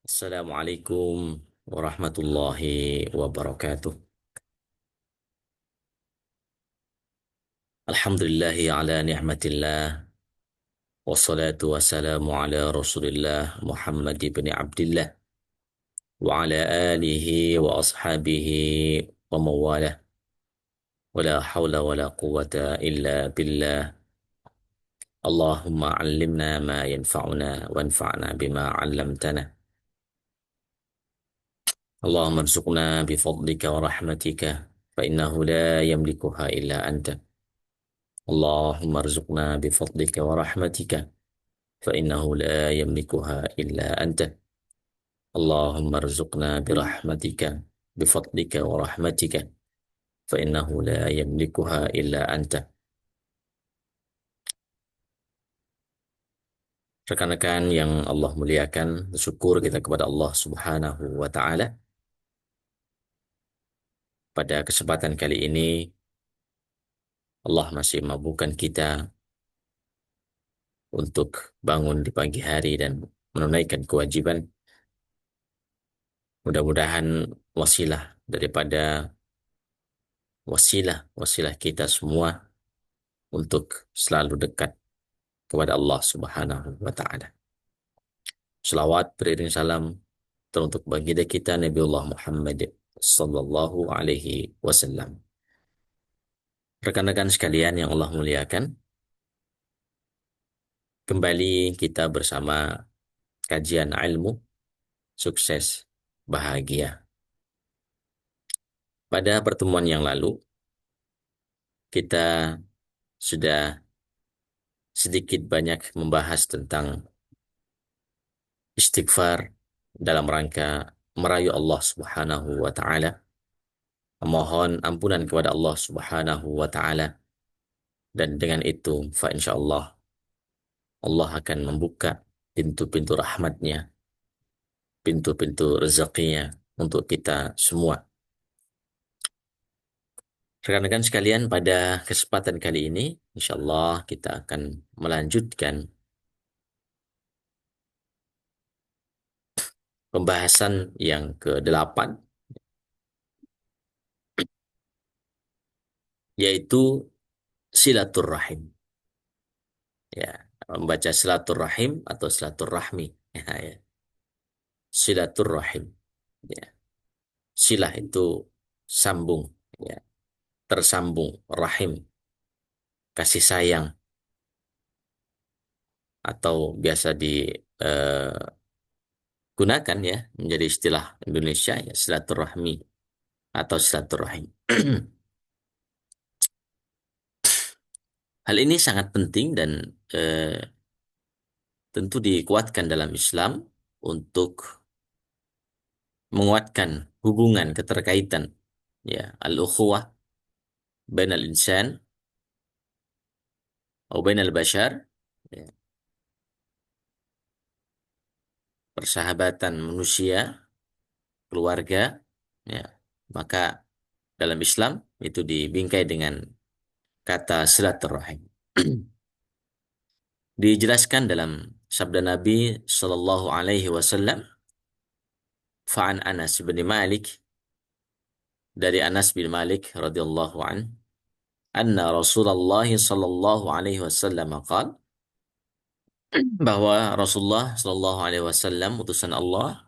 Assalamualaikum warahmatullahi wabarakatuh. Alhamdulillahi ala ni'matillah. Wassalatu wassalamu ala rasulillah Muhammad ibn Abdillah. Wa ala alihi wa ashabihi wa mawalah. Wa la hawla wa la quwata illa billah. Allahumma allimna ma yanfa'una wanfa'na bima 'allamtana. Allahumma arzuqna bifadlika wa rahmatika. Fa innahu la yamlikuha illa anta. Allahumma arzuqna bifadlika wa rahmatika fa innahu la yamlikuha illa anta. Allahumma arzuqna birahmatika bifadlika wa rahmatika fa innahu la yamlikuha illa anta. Rekan-rekan yang Allah muliakan, bersyukur kita kepada Allah Subhanahu wa taala. Pada kesempatan kali ini Allah masih mampukan kita untuk bangun di pagi hari dan menunaikan kewajiban. Mudah-mudahan wasilah daripada wasilah kita semua untuk selalu dekat kepada Allah Subhanahu wa taala. Selawat beriring salam teruntuk baginda kita Nabiullah Muhammad sallallahu alaihi wasallam. Rekan-rekan sekalian yang Allah muliakan, kembali kita bersama kajian ilmu sukses bahagia. Pada pertemuan yang lalu kita sudah sedikit banyak membahas tentang istighfar dalam rangka merayu Allah Subhanahu wa taala, memohon ampunan kepada Allah Subhanahu wa taala, dan dengan itu fa insyaallah Allah akan membuka pintu-pintu rahmatnya, pintu-pintu rezekinya untuk kita semua. Rekan-rekan sekalian, pada kesempatan kali ini insyaallah kita akan melanjutkan pembahasan yang ke-8, yaitu silaturrahim. Ya, membaca silaturrahim atau silaturrahmi. Ya, ya. Silaturrahim. Ya. Silah itu sambung, ya. Tersambung, rahim, kasih sayang, atau biasa digunakan ya menjadi istilah Indonesia ya silaturahmi atau silaturahim. Hal ini sangat penting dan tentu dikuatkan dalam Islam untuk menguatkan hubungan keterkaitan ya al-ukhuwah bainal insan atau bainal bashar, ya, persahabatan manusia, keluarga, ya. Maka dalam Islam itu dibingkai dengan kata silaturahim. Dijelaskan dalam sabda Nabi sallallahu alaihi wasallam, fa'an Anas bin Malik, dari Anas bin Malik radhiyallahu an, anna Rasulullah sallallahu alaihi wasallam qala, bahwa Rasulullah sallallahu alaihi wasallam utusan Allah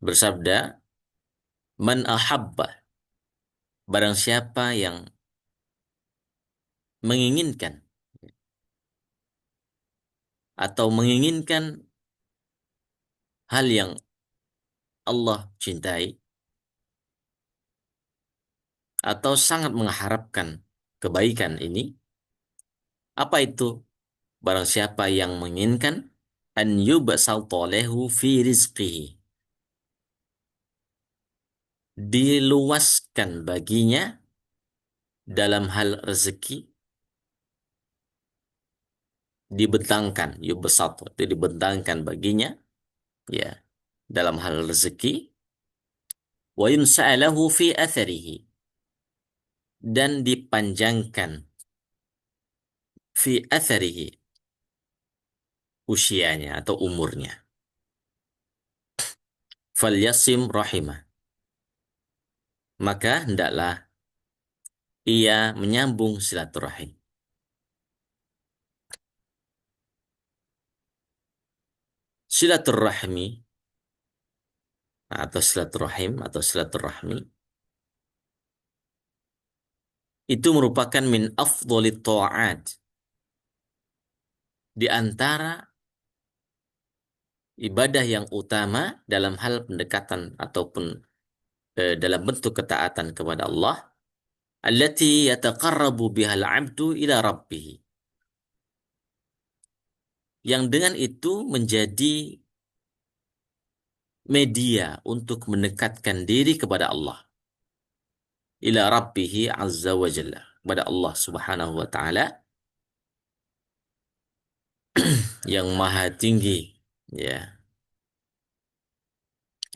bersabda, man ahabba, barang siapa yang menginginkan atau menginginkan hal yang Allah cintai atau sangat mengharapkan kebaikan ini, apa itu? Barang siapa yang menginginkan an yubsata lahu fi rizqihi, diluaskan baginya dalam hal rezeki, dibentangkan, yubsat itu dibentangkan baginya ya dalam hal rezeki, wa yunsa'alahu fi atharihi, dan dipanjangkan fi atharihi, usianya atau umurnya. falyasim rahimah. Maka hendaklah ia menyambung silaturahim. Silaturahmi atau silaturahim atau silaturahmi itu merupakan min afdhalit ta'at, di antara ibadah yang utama dalam hal pendekatan ataupun dalam bentuk ketaatan kepada Allah, allati yataqarrabu bihal 'abdu ila rabbih, yang dengan itu menjadi media untuk mendekatkan diri kepada Allah, ila rabbih azza wa jalla, kepada Allah Subhanahu wa taala yang maha tinggi, ya,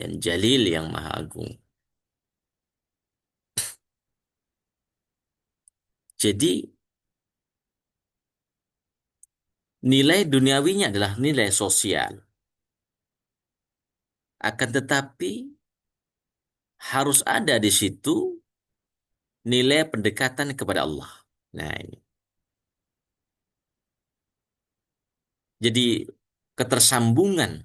dan jalil, yang maha agung. Jadi nilai duniawinya adalah nilai sosial, akan tetapi harus ada di situ nilai pendekatan kepada Allah. Nah, ini. Jadi ketersambungan,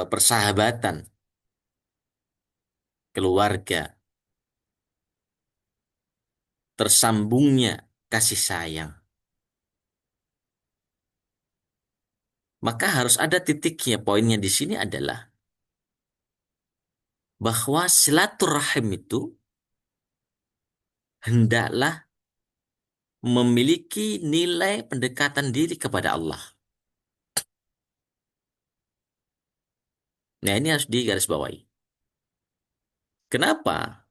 persahabatan, keluarga, tersambungnya kasih sayang. Maka harus ada titiknya. Poinnya di sini adalah bahwa silaturahim itu hendaklah memiliki nilai pendekatan diri kepada Allah. Nah, ini harus digarisbawahi. Kenapa?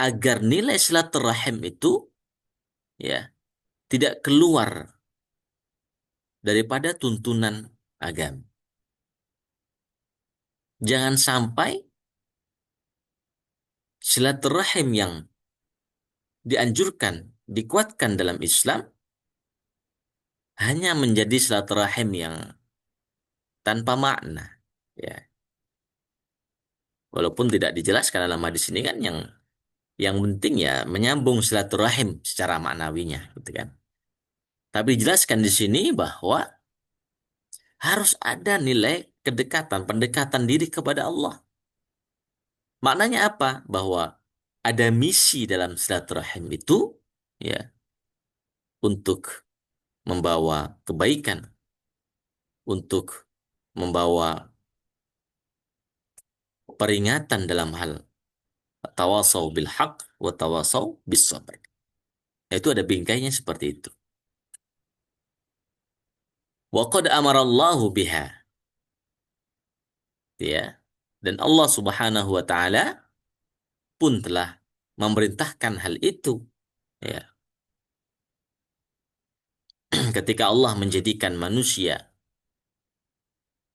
Agar nilai silaturahim itu, ya, tidak keluar daripada tuntunan agama. Jangan sampai silaturahim yang dianjurkan, dikuatkan dalam Islam hanya menjadi silaturahim yang tanpa makna. Ya, walaupun tidak dijelaskan dalam hadis ini kan, yang penting ya menyambung silaturahim secara maknawinya, gitu kan. Tapi dijelaskan di sini bahwa harus ada nilai kedekatan, pendekatan diri kepada Allah. Maknanya apa? Bahwa ada misi dalam silaturahim itu, ya, untuk membawa kebaikan, untuk membawa peringatan dalam hal tawasau bil haq wa tawasau bis sabr. Itu ada bingkainya seperti itu. Wa qad amarallahu biha. Ya. Dan Allah Subhanahu wa taala pun telah memerintahkan hal itu. Ya. Ketika Allah menjadikan manusia,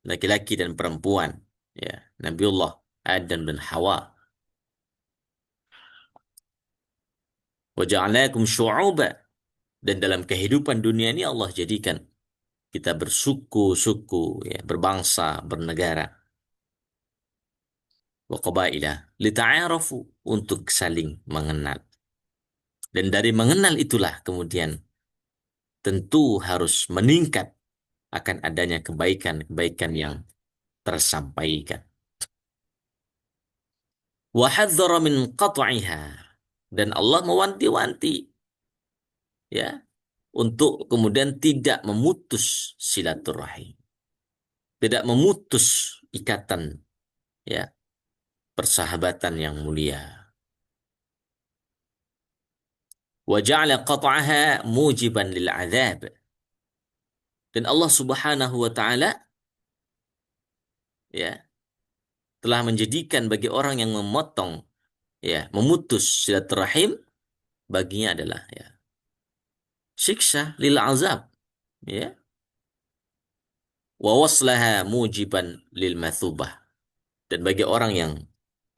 laki-laki dan perempuan, ya, Nabiullah Adam dan Hawa, wa ja'alakum syu'uba, dan dalam kehidupan dunia ini Allah jadikan kita bersuku-suku, ya, berbangsa, bernegara, wa qabaila lita'arafu, untuk saling mengenal. Dan dari mengenal itulah kemudian tentu harus meningkat akan adanya kebaikan-kebaikan yang tersampaikan. Wa hadzara min qat'iha, dan Allah mewanti-wanti, ya, untuk kemudian tidak memutus silaturahim, tidak memutus ikatan, ya, persahabatan yang mulia. Wa ja'ala qat'aha mujiban lil 'adzab, dan Allah Subhanahu wa taala, ya, telah menjadikan bagi orang yang memotong, ya, memutus silaturahim, baginya adalah, ya, siksa lil azab, ya, wa waslaha mujiban lil mathubah, dan bagi orang yang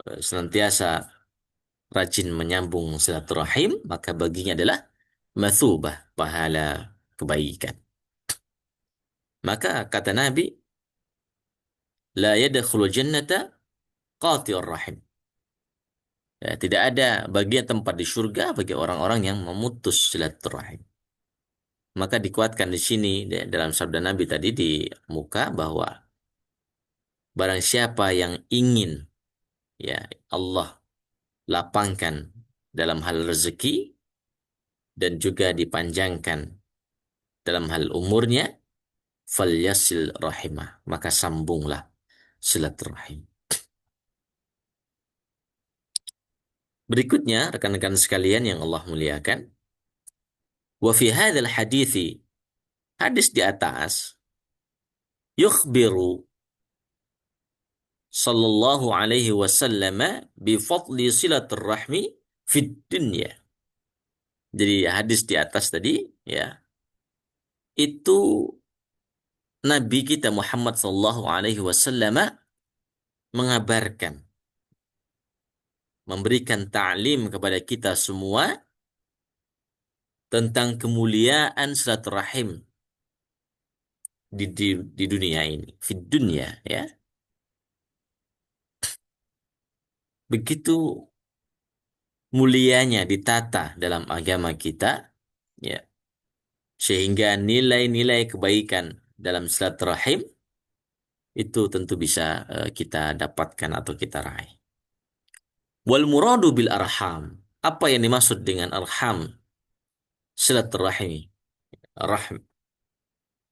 senantiasa rajin menyambung silaturahim, maka baginya adalah mathubah, pahala kebaikan. Maka kata Nabi, la yadkhulul jannata qati'ur rahim. Ya, tidak ada bagian tempat di surga bagi orang-orang yang memutus silaturahim. Maka dikuatkan di sini dalam sabda Nabi tadi di muka bahwa barang siapa yang ingin ya Allah lapangkan dalam hal rezeki dan juga dipanjangkan dalam hal umurnya, falyasil rahimah, maka sambunglah silaturahim. Berikutnya rekan-rekan sekalian yang Allah muliakan, wa fi hadzal hadithi, hadis di atas, yukhbiru sallallahu alaihi wasallam bi fadli silaturrahmi fid dunya. Jadi hadis di atas tadi ya, itu Nabi kita Muhammad sallallahu alaihi wasallam mengabarkan, memberikan ta'lim kepada kita semua tentang kemuliaan silaturahim di dunia ini, fid dunya ya. Begitu mulianya ditata dalam agama kita ya, sehingga nilai-nilai kebaikan dalam silaturahim itu tentu bisa kita dapatkan atau kita raih. Wal muradu bil arham. Apa yang dimaksud dengan arham? Silaturahim. Rahm,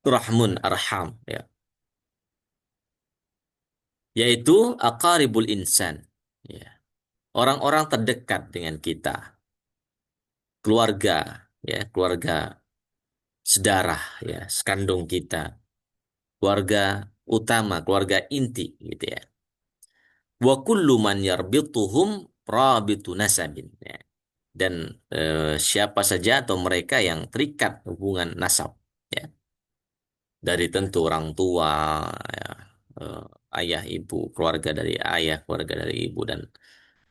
rahmun arham ya. Yaitu aqaribul insan. Ya. Orang-orang terdekat dengan kita. Keluarga, ya, keluarga sedarah, ya, sekandung kita. Keluarga utama, keluarga inti gitu ya. Wa kullu man yarbituhum rabitu nasabin. Ya. Dan siapa saja atau mereka yang terikat hubungan nasab ya, dari tentu orang tua ya, eh, ayah ibu, keluarga dari ayah, keluarga dari ibu, dan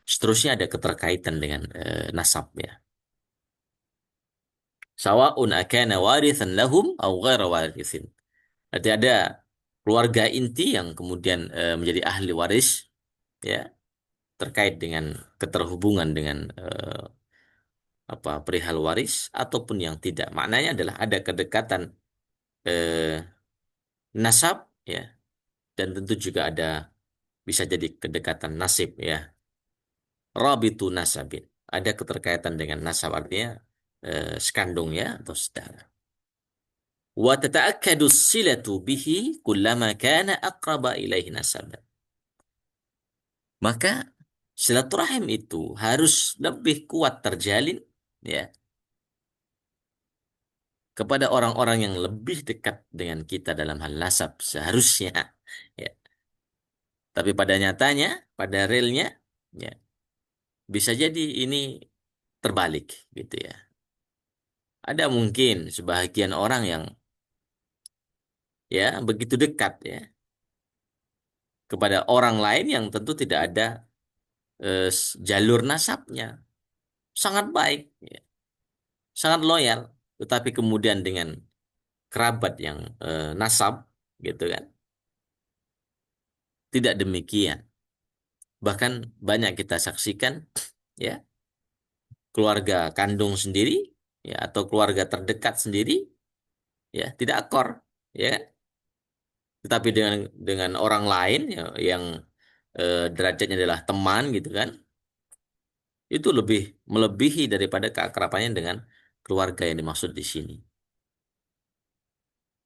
seterusnya ada keterkaitan dengan nasab ya. Sawa'un akana warithan lahum au ghaira warithin. Berarti ada keluarga inti yang kemudian menjadi ahli waris ya, terkait dengan keterhubungan dengan apa perihal waris ataupun yang tidak. Maknanya adalah ada kedekatan eh, nasab ya, dan tentu juga ada bisa jadi kedekatan nasib ya. Rabitu nasabin. Ada keterkaitan dengan nasab, artinya sekandung ya atau saudara. Wa tata'akkadu silatu bihi kullama kana aqraba ilaihi nasaban. Maka silaturahim itu harus lebih kuat terjalin ya kepada orang-orang yang lebih dekat dengan kita dalam hal nasab seharusnya ya. Tapi pada nyatanya, pada realnya ya, bisa jadi ini terbalik gitu ya. Ada mungkin sebahagian orang yang ya begitu dekat ya kepada orang lain yang tentu tidak ada jalur nasabnya, sangat baik ya, sangat loyal, tetapi kemudian dengan kerabat yang nasab gitu kan, tidak demikian. Bahkan banyak kita saksikan ya, keluarga kandung sendiri ya atau keluarga terdekat sendiri ya tidak akor ya, tetapi dengan orang lain ya, yang derajatnya adalah teman gitu kan, itu lebih melebihi daripada keakrabannya dengan keluarga yang dimaksud di sini.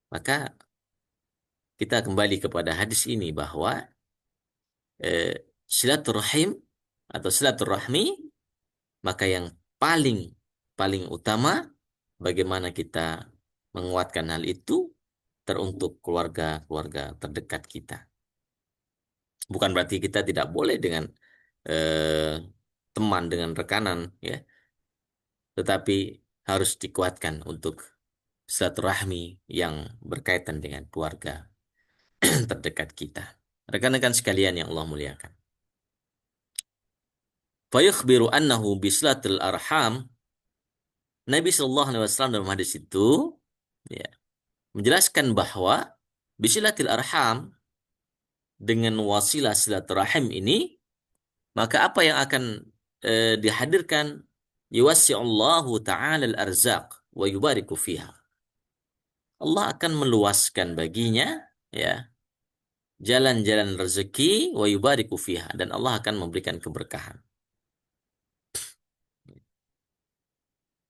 Maka kita kembali kepada hadis ini bahwa eh, silaturahim atau silaturahmi, maka yang paling paling utama bagaimana kita menguatkan hal itu teruntuk keluarga-keluarga terdekat kita. Bukan berarti kita tidak boleh dengan eh, teman, dengan rekanan ya, tetapi harus dikuatkan untuk silaturahmi yang berkaitan dengan keluarga terdekat kita. Rekan-rekan sekalian yang Allah muliakan. Fayukhbiru annahu bislatil arham. Nabi Shallallahu Alaihi Wasallam dalam hadis itu ya, menjelaskan bahwa Bisilatil arham, dengan wasilah silaturahim ini, maka apa yang akan dihadirkan? Yuwassi'ullahu ta'ala al-arzaq wa yubariku fiha. Allah akan meluaskan baginya, ya, jalan-jalan rezeki, wa yubariku fiha, dan Allah akan memberikan keberkahan.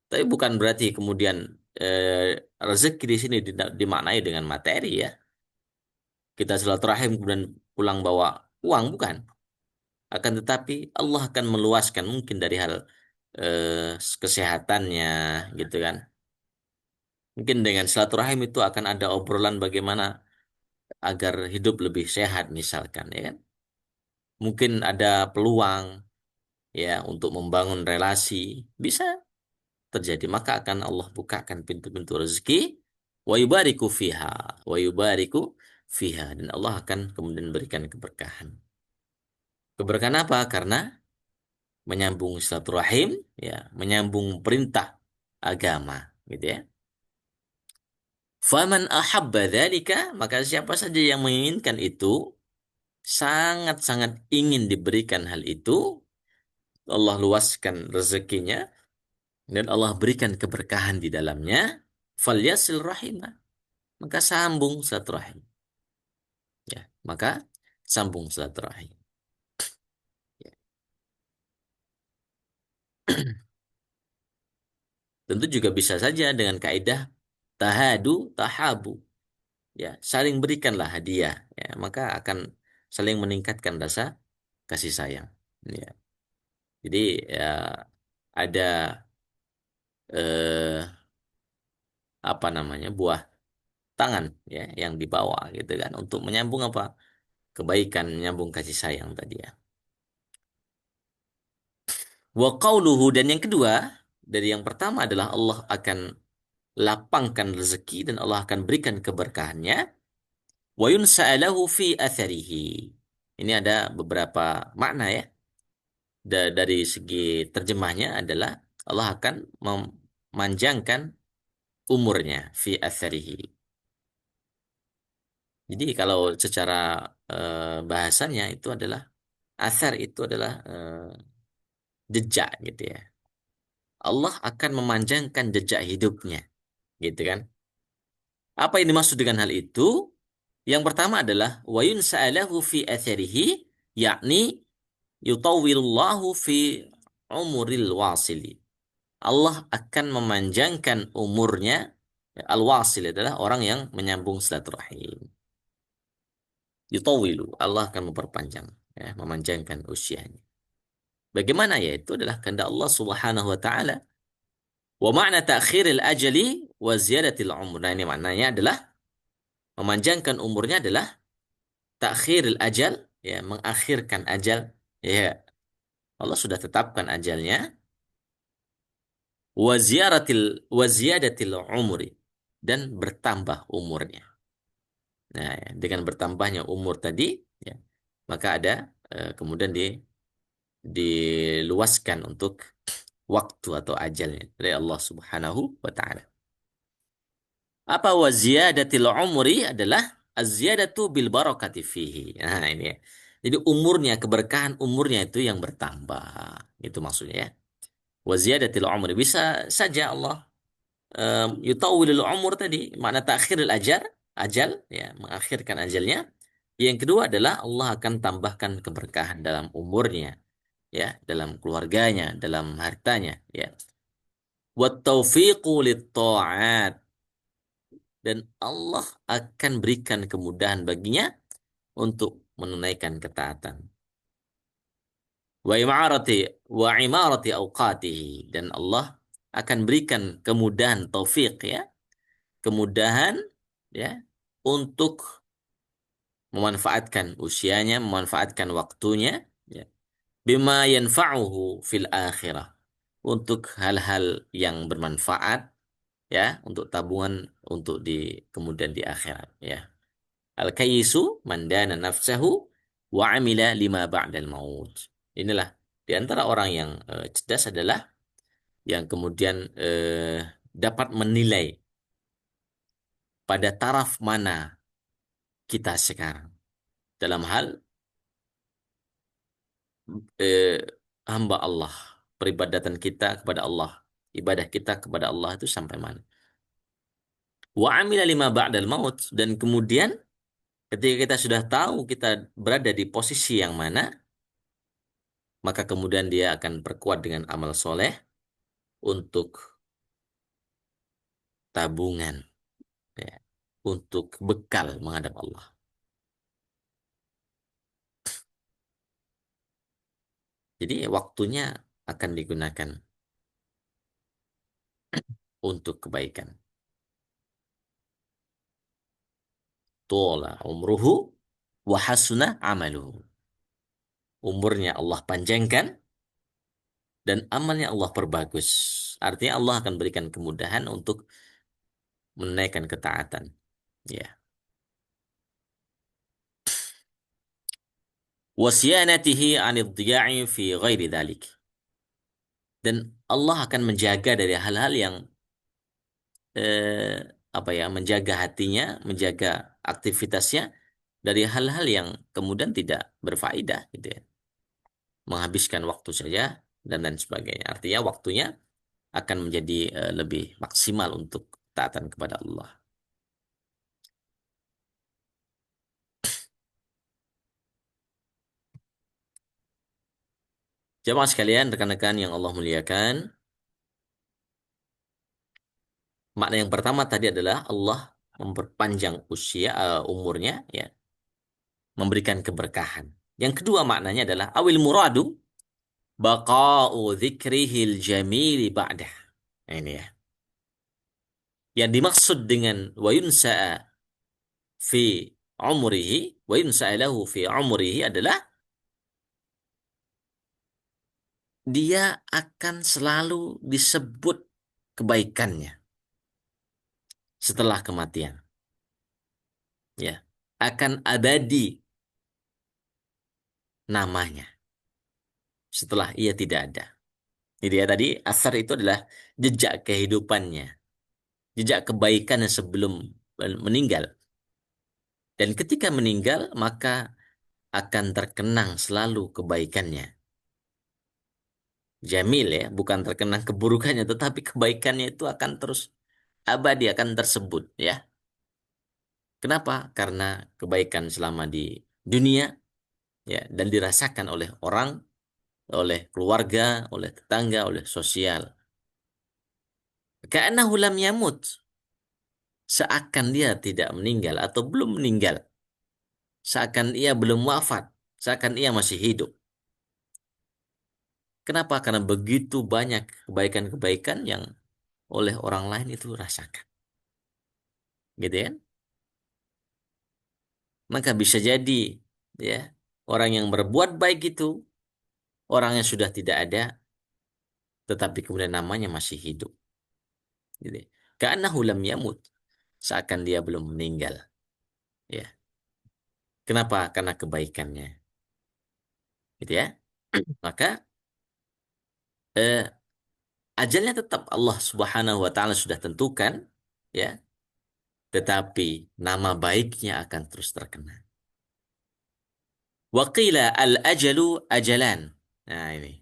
Tapi bukan berarti kemudian rezeki di sini dimaknai dengan materi, ya. Kita silaturahim kemudian pulang bawa uang, bukan. Akan tetapi Allah akan meluaskan mungkin dari hal kesehatannya, gitu kan. Mungkin dengan silaturahim itu akan ada obrolan bagaimana agar hidup lebih sehat misalkan, ya kan. Mungkin ada peluang, ya, untuk membangun relasi, bisa terjadi, maka akan Allah bukakan pintu-pintu rezeki, wa yubariku fiha, wa yubariku fiha, dan Allah akan kemudian berikan keberkahan. Keberkahan apa? Karena menyambung silaturahim, ya, menyambung perintah agama, gitu ya. Faman ahabba dzalika, maka siapa saja yang menginginkan itu, sangat-sangat ingin diberikan hal itu, Allah luaskan rezekinya dan Allah berikan keberkahan di dalamnya, falyasil rahimah, maka sambung silaturahim, ya, maka sambung silaturahim, ya. Tentu juga bisa saja dengan kaidah tahadu tahabu, ya, saling berikanlah hadiah, ya, maka akan saling meningkatkan rasa kasih sayang, ya. Jadi, ya, ada eh, apa namanya, buah tangan, ya, yang dibawa, gitu kan, untuk menyambung apa, kebaikan, menyambung kasih sayang tadi, ya. Wa qauluhu, dan yang kedua dari yang pertama adalah Allah akan lapangkan rezeki dan Allah akan berikan keberkahannya. Wa yunsa'alahu fi atharihi. Ini ada beberapa makna, ya. Dari segi terjemahnya adalah Allah akan memanjangkan umurnya, fi atharihi. Jadi kalau secara bahasanya itu adalah, athar itu adalah jejak, gitu ya. Allah akan memanjangkan jejak hidupnya, gitu kan. Apa yang dimaksud dengan hal itu? Yang pertama adalah wa yunsa'alahu fi atharihi, yakni yutawwilullahu fi umuril wasili. Allah akan memanjangkan umurnya. Al-wasil adalah orang yang menyambung silaturahim. Yutawwilu, Allah akan memperpanjang, ya, memanjangkan usianya. Bagaimana? Ya, itu adalah kehendak Allah Subhanahu wa taala. Wa ma'na ta'khiril ajali wa ziyadatil umur. Nah, ini maknanya adalah memanjangkan umurnya adalah takhiril ajal, ya, mengakhirkan ajal, ya. Allah sudah tetapkan ajalnya. Wa ziyadatil umri, dan bertambah umurnya. Nah, ya, dengan bertambahnya umur tadi, ya, maka ada kemudian diluaskan untuk waktu atau ajalnya dari Allah Subhanahu wa taala. Apa wa ziyadatil umri adalah az-ziyadatu bil barakati fihi. Nah, ini ya. Jadi umurnya, keberkahan umurnya itu yang bertambah. Itu maksudnya, ya. Wa ziyadatil umri, bisa saja Allah yutawwilul umur tadi, makna takhirul ajal, ya, mengakhirkan ajalnya. Yang kedua adalah Allah akan tambahkan keberkahan dalam umurnya, ya, dalam keluarganya, dalam hartanya, ya. Wat taufiqu lit ta'at, dan Allah akan berikan kemudahan baginya untuk menunaikan ketaatan. Wa imarati awqatihi, dan Allah akan berikan kemudahan, taufik, ya, kemudahan, ya, untuk memanfaatkan usianya, memanfaatkan waktunya, ya, bima yanfa'uhu fil akhirah, untuk hal-hal yang bermanfaat, ya, untuk tabungan untuk di kemudian di akhirat, ya. Al-kayyisu man dana nafsahu wa amila lima ba'dal maut. Inilah di antara orang yang cerdas adalah yang kemudian dapat menilai pada taraf mana kita sekarang dalam hal eh, hamba Allah, peribadatan kita kepada Allah, ibadah kita kepada Allah itu sampai mana. Wa amila lima ba'dal maut, dan kemudian ketika kita sudah tahu kita berada di posisi yang mana, maka kemudian dia akan perkuat dengan amal soleh untuk tabungan, ya, untuk bekal menghadap Allah. Jadi waktunya akan digunakan untuk kebaikan. Tola umruhu wa hasuna amaluhu. Umurnya Allah panjangkan dan amalnya Allah perbagus. Artinya Allah akan berikan kemudahan untuk menaikkan ketaatan. Ya. Wasiyanatihi 'anid dhiya'i fi ghairi dhalik. Dan Allah akan menjaga dari hal-hal yang apa ya, menjaga hatinya, menjaga aktivitasnya dari hal-hal yang kemudian tidak berfaedah gitu ya. Menghabiskan waktu saja dan lain sebagainya. Artinya waktunya akan menjadi lebih maksimal untuk taatan kepada Allah. Jamaah sekalian, rekan-rekan yang Allah muliakan, makna yang pertama tadi adalah Allah memperpanjang usia umurnya, ya, memberikan keberkahan. Yang kedua maknanya adalah awil muradu baqa'u dzikrihil jamili ba'dah. Nah, ini ya. Yang dimaksud dengan wa yunsa'a fi umrihi wa yunsa'a lahu fi umrihi adalah dia akan selalu disebut kebaikannya setelah kematian. Ya, akan abadi namanya setelah ia tidak ada. Jadi ya tadi asar itu adalah jejak kehidupannya, jejak kebaikannya sebelum meninggal. Dan ketika meninggal maka akan terkenang selalu kebaikannya. Jamil ya, bukan terkenang keburukannya, tetapi kebaikannya itu akan terus abadi, akan tersebut ya. Kenapa? Karena kebaikan selama di dunia ya dan dirasakan oleh orang, oleh keluarga, oleh tetangga, oleh sosial. Ka'annahu lam yamut. Seakan dia tidak meninggal atau belum meninggal. Seakan ia belum wafat. Seakan ia masih hidup. Kenapa? Karena begitu banyak kebaikan-kebaikan yang oleh orang lain itu rasakan. Gitu ya. Maka bisa jadi ya orang yang berbuat baik itu orang yang sudah tidak ada tetapi kemudian namanya masih hidup. Gitu ya. Ka'annahu lam yamut. Seakan dia belum meninggal. Ya. Kenapa? Karena kebaikannya. Gitu ya. Maka eh, ajalnya tetap Allah Subhanahu wa taala sudah tentukan ya, tetapi nama baiknya akan terus terkenang. Wa qila al-ajalu ajalan. Nah, ini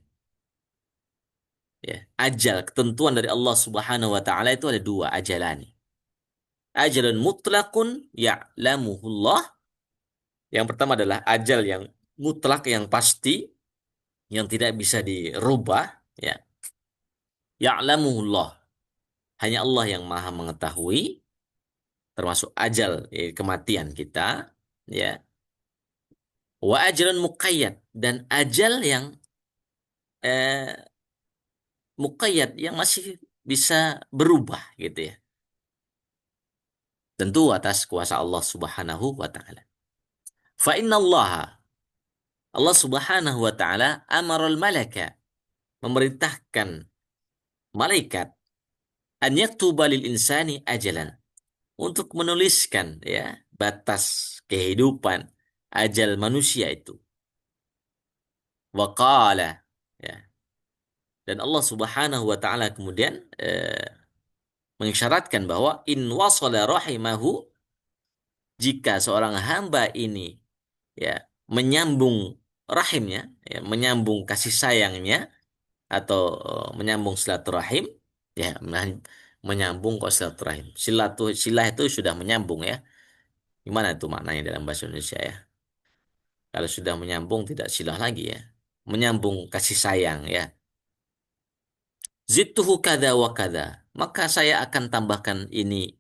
ya. Ajal, ketentuan dari Allah Subhanahu wa taala itu ada dua ajalani. Ajalun mutlakun ya'lamuhullah. Yang pertama adalah ajal yang mutlak, yang pasti, yang tidak bisa dirubah ya. Ya'lamuhullah. Hanya Allah yang Maha mengetahui, termasuk ajal kematian kita ya. Wa ajrun muqayyad, dan ajal yang eh, muqayyad yang masih bisa berubah gitu ya. Tentu atas kuasa Allah Subhanahu wa taala. Fa innallaha, Allah Subhanahu wa taala amaral malaka, memerintahkan malaikat an yaktuba lil insani ajalan, untuk menuliskan ya batas kehidupan ajal manusia itu. Wa qala, ya. Dan Allah Subhanahu wa taala kemudian mengisyaratkan bahwa in wasala rahimahu, jika seorang hamba ini ya menyambung rahimnya, ya, menyambung kasih sayangnya atau menyambung silaturahim, ya menyambung kok silaturahim. Silah itu sudah menyambung ya. Gimana itu maknanya dalam bahasa Indonesia ya? Kalau sudah menyambung tidak silah lagi ya. Menyambung kasih sayang ya. Zidtuhu kada wa kada. Maka saya akan tambahkan ini.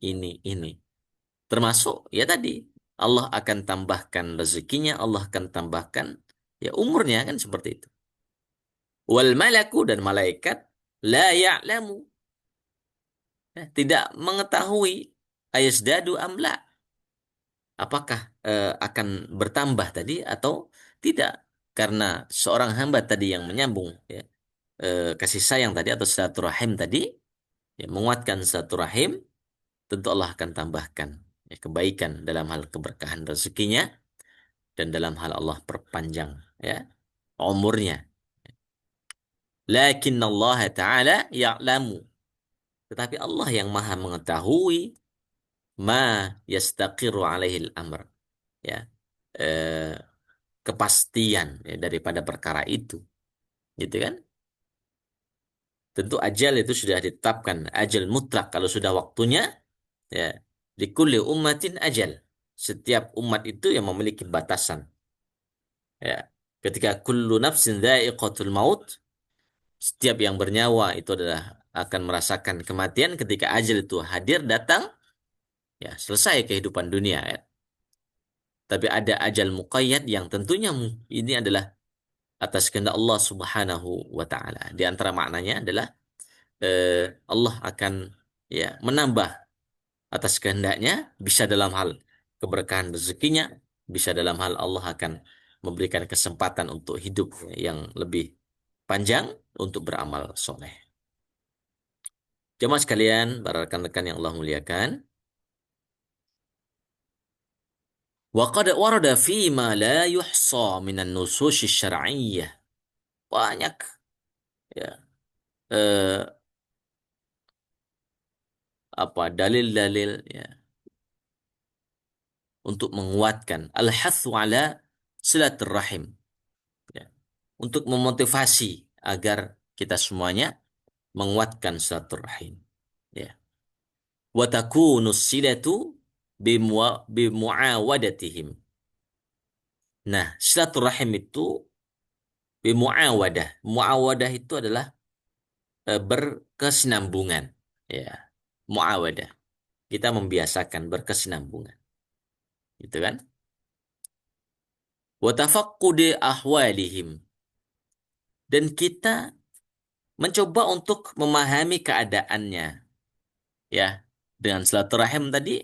Termasuk ya tadi Allah akan tambahkan rezekinya, Allah akan tambahkan ya umurnya kan seperti itu. Wal malaku dan malaikat la ya'lamu, ya, tidak mengetahui ayasdadu amla, apakah akan bertambah tadi atau tidak, karena seorang hamba tadi yang menyambung ya, kasih sayang tadi atau silaturahim tadi ya, menguatkan silaturahim, tentu Allah akan tambahkan ya, kebaikan dalam hal keberkahan rezekinya dan dalam hal Allah perpanjang ya umurnya. Lakin Allah Ta'ala ya'lamu. Tetapi Allah yang maha mengetahui ma yastaqiru alaihi al-amr. Ya. Eh, kepastian ya, daripada perkara itu. Gitu kan? Tentu ajal itu sudah ditetapkan. Ajal mutlak. Kalau sudah waktunya, ya. Likulli ummatin ajal. Setiap umat itu yang memiliki batasan. Ya. Ketika kullu nafsin dha'iqatul maut, setiap yang bernyawa itu adalah akan merasakan kematian. Ketika ajal itu hadir datang, ya selesai kehidupan dunia ya. Tapi ada ajal muqayyad yang tentunya ini adalah atas kehendak Allah Subhanahu wa taala. Di antara maknanya adalah Allah akan ya menambah atas kehendaknya, bisa dalam hal keberkahan rezekinya, bisa dalam hal Allah akan memberikan kesempatan untuk hidup yang lebih panjang untuk beramal soleh. Jemaah sekalian, para rekan-rekan yang Allah muliakan, wa qad warada fi ma la yuhsa minan nusus syar'iyyah. Banyak ya eh, apa dalil-dalil ya untuk menguatkan al-hathu ala silaturrahim ya, untuk memotivasi agar kita semuanya menguatkan silaturrahim ya. Wa takunu silatu bimuawadatihim. Nah, silaturrahim itu bimuawadah. Muawadah itu adalah berkesinambungan ya. Muawadah. Kita membiasakan berkesinambungan. Gitu kan? Wa tafaqqudi ahwalihim. Dan kita mencoba untuk memahami keadaannya. Ya, dengan silaturahim tadi,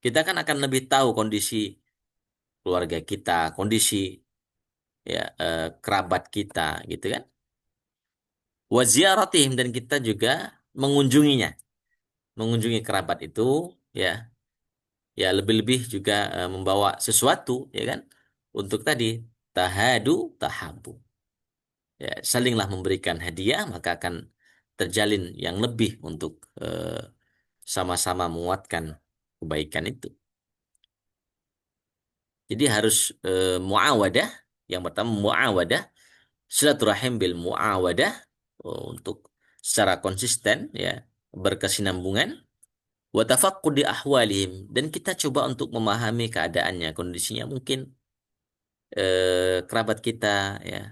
kita kan akan lebih tahu kondisi keluarga kita, kondisi ya kerabat kita, gitu kan? Wa ziyaratihim, dan kita juga mengunjunginya, mengunjungi kerabat itu, ya, ya lebih-lebih juga membawa sesuatu, ya kan? Untuk tadi tahadu tahabu. Ya, salinglah memberikan hadiah, maka akan terjalin yang lebih untuk sama-sama menguatkan kebaikan itu. Jadi harus muawadah. Yang pertama muawadah, silaturahim bil muawadah, untuk secara konsisten ya berkesinambungan. Wa tafaqqudi ahwalihim, dan kita coba untuk memahami keadaannya, kondisinya mungkin kerabat kita ya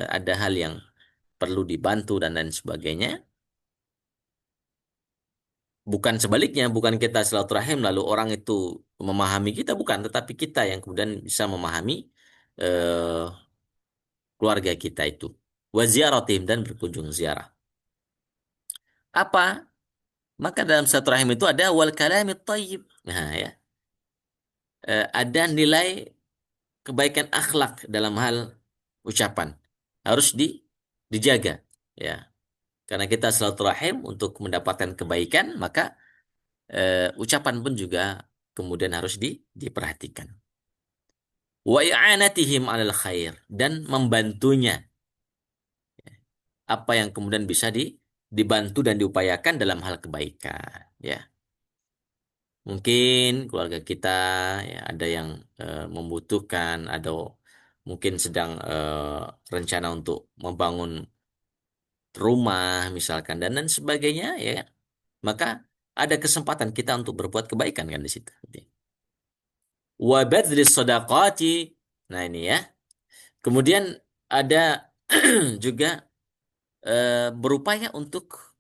ada hal yang perlu dibantu dan lain sebagainya. Bukan sebaliknya, bukan kita silaturahim lalu orang itu memahami kita, bukan, tetapi kita yang kemudian bisa memahami eh, keluarga kita itu. Wa ziyaratihim, dan berkunjung ziarah. Apa? Maka dalam silaturahim itu ada wal kalamit thayyib. Nah, ya. Ada nilai kebaikan akhlak dalam hal ucapan. Harus dijaga, ya. Karena kita silaturahim untuk mendapatkan kebaikan, maka ucapan pun juga kemudian harus diperhatikan. Wa i'anatihim 'alal khair, dan membantunya apa yang kemudian bisa dibantu dan diupayakan dalam hal kebaikan ya. Mungkin keluarga kita ya ada yang membutuhkan, ada mungkin sedang rencana untuk membangun rumah misalkan dan lain sebagainya ya kan? Maka ada kesempatan kita untuk berbuat kebaikan kan di situ. Wa badzlis shadaqati. Nah ini ya. Kemudian ada juga berupaya untuk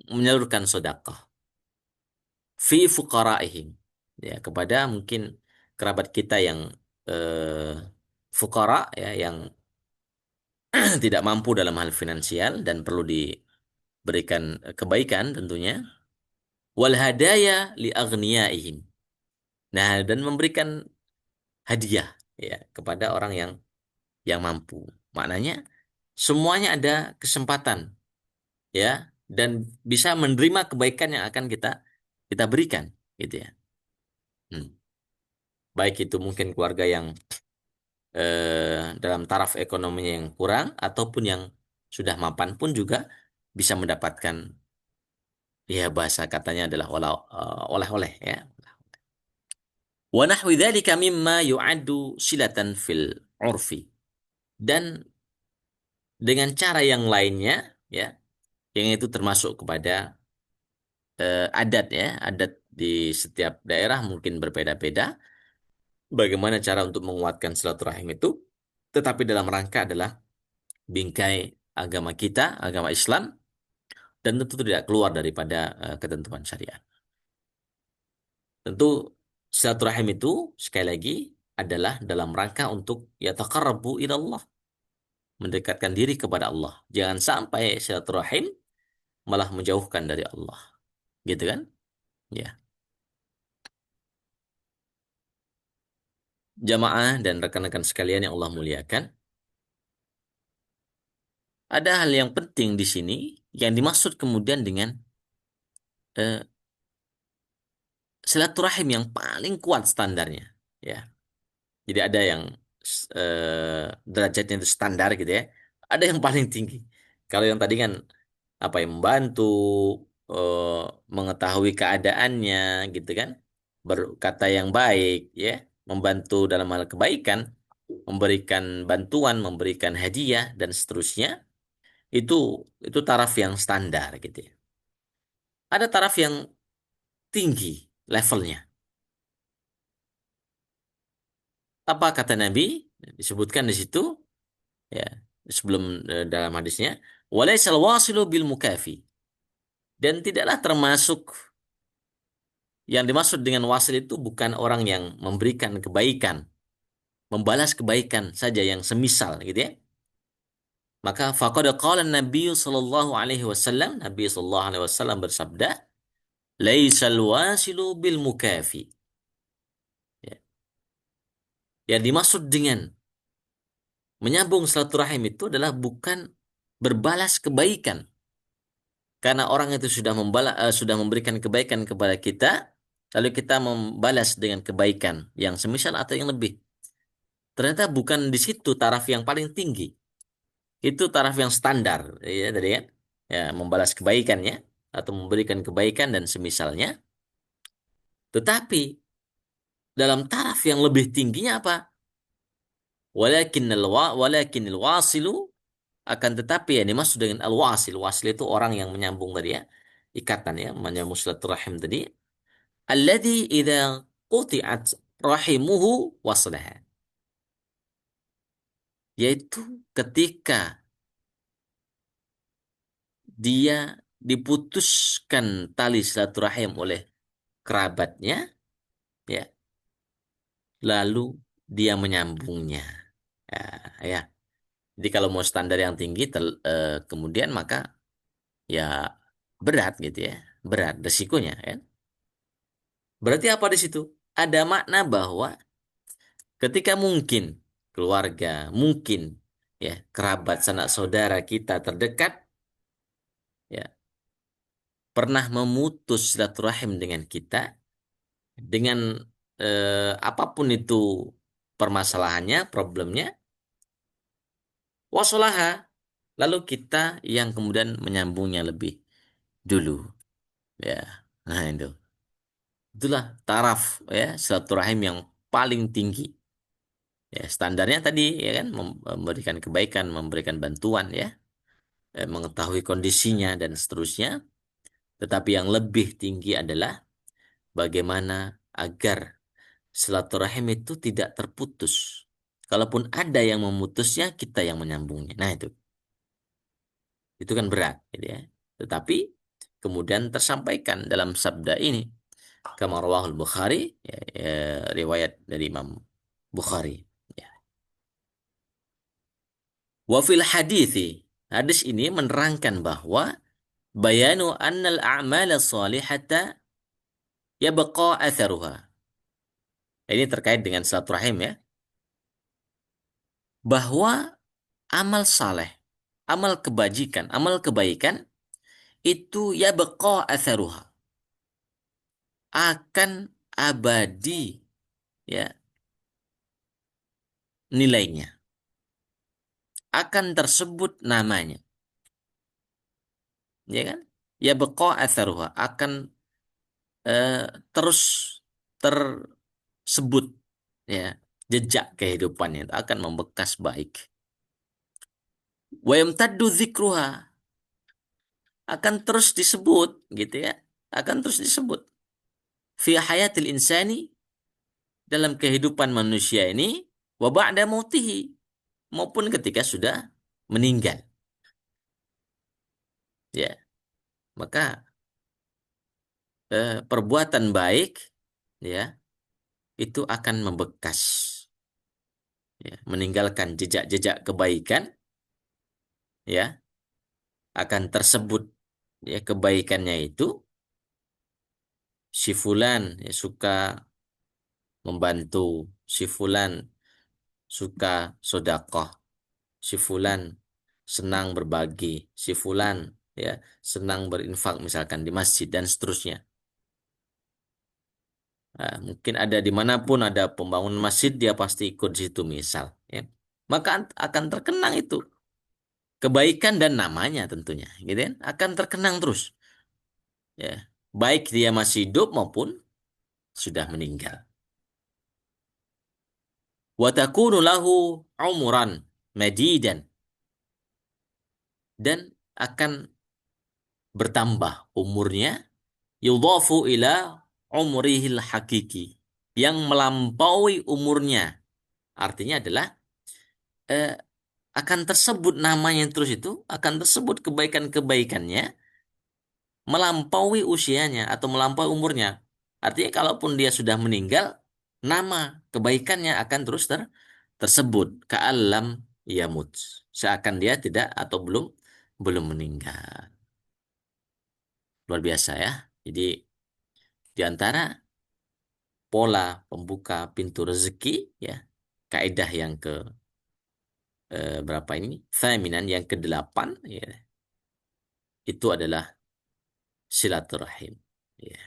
menyalurkan sedekah fi fuqaraihim ya kepada mungkin kerabat kita yang eh, fuqara ya yang tidak mampu dalam hal finansial dan perlu diberikan kebaikan tentunya wal hadaya li aghniyaihim. Nah, dan memberikan hadiah ya kepada orang yang mampu. Maknanya semuanya ada kesempatan ya dan bisa menerima kebaikan yang akan kita kita berikan gitu ya. Hmm. Baik itu mungkin keluarga yang dalam taraf ekonominya yang kurang ataupun yang sudah mapan pun juga bisa mendapatkan ya bahasa katanya adalah oleh-oleh ya. Wa nahwi dzalika mimma yu'addu silatan fil urfi. Dan dengan cara yang lainnya ya, yang itu termasuk kepada adat ya, adat di setiap daerah mungkin berbeda-beda. Bagaimana cara untuk menguatkan silaturahim itu? Tetapi dalam rangka adalah bingkai agama kita, agama Islam, dan tentu tidak keluar daripada ketentuan syariat. Tentu silaturahim itu sekali lagi adalah dalam rangka untuk yataqarrabu ilallah, mendekatkan diri kepada Allah. Jangan sampai silaturahim malah menjauhkan dari Allah. Gitu kan? Ya. Jamaah dan rekan-rekan sekalian yang Allah muliakan, ada hal yang penting di sini yang dimaksud kemudian dengan eh, silaturahim yang paling kuat standarnya. Ya. Jadi ada yang derajatnya itu standar gitu ya. Ada yang paling tinggi. Kalau yang tadi kan apa yang membantu eh, mengetahui keadaannya gitu kan. Berkata yang baik ya, membantu dalam hal kebaikan, memberikan bantuan, memberikan hadiah dan seterusnya. Itu itu taraf yang standar gitu ya. Ada taraf yang tinggi levelnya. Apa kata Nabi? Disebutkan di situ ya sebelum dalam hadisnya walaisal wasilu bil mukafi dan tidaklah termasuk yang dimaksud dengan wasil itu bukan orang yang memberikan kebaikan membalas kebaikan saja yang semisal gitu ya maka faqad qala Nabi sallallahu alaihi wasallam Nabi sallallahu alaihi wasallam bersabda laisal wasilu bil mukafi ya. Yang dimaksud dengan menyambung silaturahim itu adalah bukan berbalas kebaikan karena orang itu sudah sudah memberikan kebaikan kepada kita, lalu kita membalas dengan kebaikan yang semisal atau yang lebih. Ternyata bukan di situ taraf yang paling tinggi. Itu taraf yang standar, ya tadi kan. Ya, membalas kebaikannya atau memberikan kebaikan dan semisalnya. Tetapi dalam taraf yang lebih tingginya apa? Walakinil wasilu akan tetapi ya dimaksud dengan al-wasil. Wasil itu orang yang menyambung tadi ya. Ikatan ya, menyambung silaturahim tadi. Alladhi idza quti'at rahimuhu waslaha. Yaitu ketika dia diputuskan tali silaturahim oleh kerabatnya, ya, lalu dia menyambungnya. Ya, ya. Jadi kalau mau standar yang tinggi, kemudian maka ya berat gitu ya, berat resikonya, ya. Berarti apa di situ? Ada makna bahwa ketika mungkin keluarga, mungkin ya kerabat sanak saudara kita terdekat ya pernah memutus silaturahim dengan kita dengan apapun itu permasalahannya, problemnya, wasolaha. Lalu kita yang kemudian menyambungnya lebih dulu ya. Nah itu. Itulah taraf ya silaturahim yang paling tinggi. Ya, standarnya tadi ya kan memberikan kebaikan, memberikan bantuan ya, mengetahui kondisinya dan seterusnya. Tetapi yang lebih tinggi adalah bagaimana agar silaturahim itu tidak terputus. Kalaupun ada yang memutusnya, kita yang menyambungnya. Nah, itu kan berat, gitu ya. Tetapi kemudian tersampaikan dalam sabda ini, kama rawahul Bukhari, ya, riwayat dari Imam Bukhari. Ya. Wa fil hadithi, hadis ini menerangkan bahwa bayanu annal a'mala salihata yabqa atharuha. Ini terkait dengan silaturahim ya, bahwa amal saleh, amal kebajikan, amal kebaikan itu yabqa atharuha, akan abadi ya nilainya, akan tersebut namanya, ya kan? Yabqa atharuha, akan eh, terus tersebut ya, jejak kehidupannya itu akan membekas baik. Wa yamtaddu dzikruha, akan terus disebut gitu ya, akan terus disebut fi hayatil insani, dalam kehidupan manusia ini, wa ba'da mautihi, maupun ketika sudah meninggal. Ya, maka perbuatan baik ya itu akan membekas, ya, meninggalkan jejak-jejak kebaikan, ya, akan tersebut ya kebaikannya itu, si fulan ya, suka membantu, si fulan suka sodakoh, si fulan senang berbagi, si fulan ya senang berinfak misalkan di masjid dan seterusnya. Nah, mungkin ada dimanapun ada pembangunan masjid dia pasti ikut di situ misal, ya. Maka akan terkenang itu kebaikan dan namanya tentunya, gitu kan? Akan terkenang terus, ya. Baik dia masih hidup maupun sudah meninggal. Wa takunu lahu umuran madidan, dan akan bertambah umurnya, yudhafu ila umrihil hakiki, yang melampaui umurnya. Artinya adalah eh, akan tersebut namanya terus, itu akan tersebut kebaikan-kebaikannya melampaui usianya atau melampaui umurnya. Artinya kalaupun dia sudah meninggal, nama kebaikannya akan terus tersebut ka'allam yamut, seakan dia tidak atau belum belum meninggal. Luar biasa ya. Jadi di antara pola pembuka pintu rezeki ya, kaidah yang ke berapa ini? Thaminan, yang kedelapan ya, itu adalah silaturahim. Ya.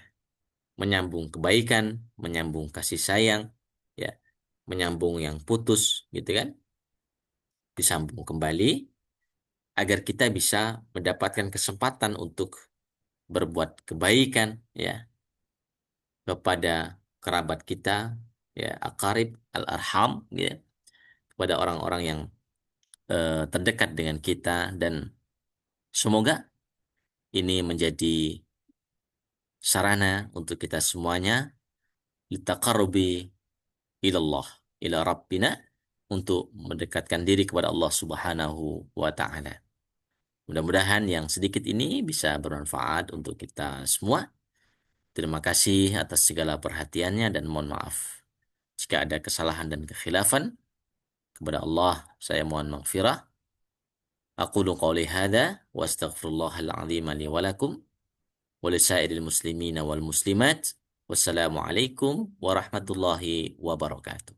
Menyambung kebaikan, menyambung kasih sayang, ya, menyambung yang putus, gitu kan? Disambung kembali agar kita bisa mendapatkan kesempatan untuk berbuat kebaikan, ya, kepada kerabat kita, ya, akarib al-arham, ya, kepada orang-orang yang terdekat dengan kita, dan semoga ini menjadi sarana untuk kita semuanya litaqarrubi ilallah, ila rabbina, untuk mendekatkan diri kepada Allah Subhanahu wa taala. Mudah-mudahan yang sedikit ini bisa bermanfaat untuk kita semua. Terima kasih atas segala perhatiannya dan mohon maaf jika ada kesalahan dan kekhilafan. Kepada Allah saya mohon maghfirah. Aqulu qawli hadza wa astaghfirullahal azim li wa lakum wa lisairil muslimina wal muslimat. Wassalamualaikum warahmatullahi wabarakatuh.